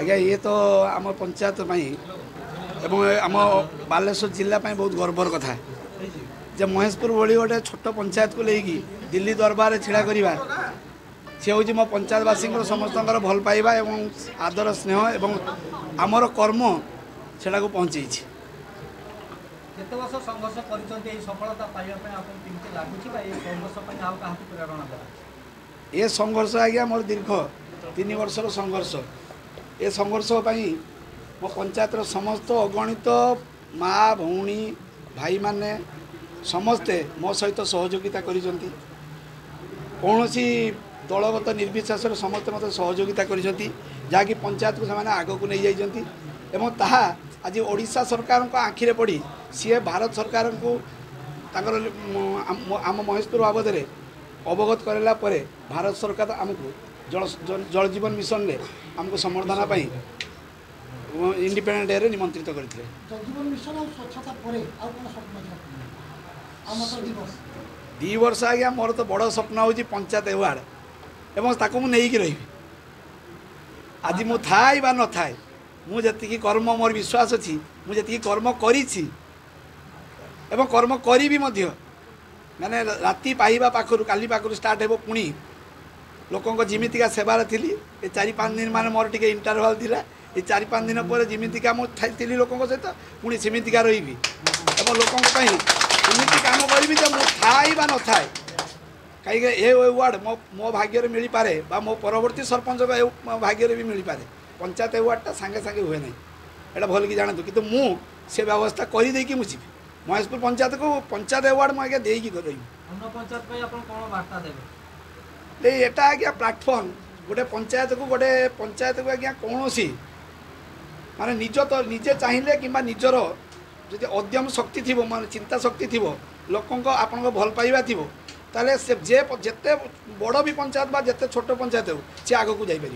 आज्ञा ये तो आम पंचायत आम बालेश्वर जिला बहुत गर्वर कथा जे महेशपुर भली गोटे छोट पंचायत को लेकिन दिल्ली दरबार में छिड़ा करवा सी हूँ मो पंचायतवासी समस्त भल पाइबा एवं आदर स्नेह एवं आमर कर्म से पहुँचे। केते वर्ष संघर्ष करिसंते ए सफलता पाइबा पय आपन किमते लागुची बा ए संघर्ष पय आउ काहतु प्रेरणा दला ये संघर्ष आज्ञा मोर दीर्घ 3 वर्षर संघर्ष ए संघर्ष पई मो पंचायतर समस्त अगणित माँ भौणी भाई माने समस्ते मो सहित सहयोगिता करिसंती कौन दलगत निर्विशेष समस्त मत सहयोगिता करिसंती जाकि पंचायत को से आग को नहीं जाइसंती एवं ताहा आज ओडिशा सरकार को आखिरे पड़ी सी भारत सरकार को आम महेशपुर बाबद में अवगत कराला भारत सरकार आमको जल जीवन मिशन रे आमको संवर्धना पाई इंडिपेंडेंट डे रे निमंत्रित करथिले। जल जीवन मिशन और स्वच्छता परे आ कोन स्वप्न छै दिवस 2 वर्ष आज्ञा मोर तो बड़ स्वप्न होची पंचायत अवार्ड एवं ताको मु नेई कि रही आज मु थाई बा न थाई मु जति कर्म मोर विश्वास अछि मु जति कर्म करिछि एवं कर्म करी भी मध्य माने राति पाइबा पाखरु काली पाखरु स्टार्ट हेबो पुणी लोकों जिमितिका सेवार थी ये 4-5 दिन मान मोर टिके इंटरवल थिला ये 4-5 दिन पर जिमितिका मु थी लोकों सहित पुणी सेमितिका रही एवं लोकों एमती काम करी जे मु थाई बा न थाए कहीं ए अवार्ड मो भाग्य मिल पारे बा मो परवर्ती सरपंच भाग्य भी मिल पारे पंचायत अवार्डटा सांगे सांगे हुए ना एटा भल कि जानतु कि मु से व्यवस्था कर देकी मु जीवी महेशपुर पंचायत को पंचायत अवार्ड मुझे आज्ञा देकी रही एटा आज्ञा प्लाटफर्म गोटे पंचायत को आज्ञा कौन सी माने निज तो निजे चाहिए कि निजर जदि अद्यम शक्ति थी मान चिंता शक्ति थी लोकों आपण भल पाइबा थी ताले से जे जिते बड़ भी पंचायत बा जिते छोट पंचायत हो सी आग को जापर।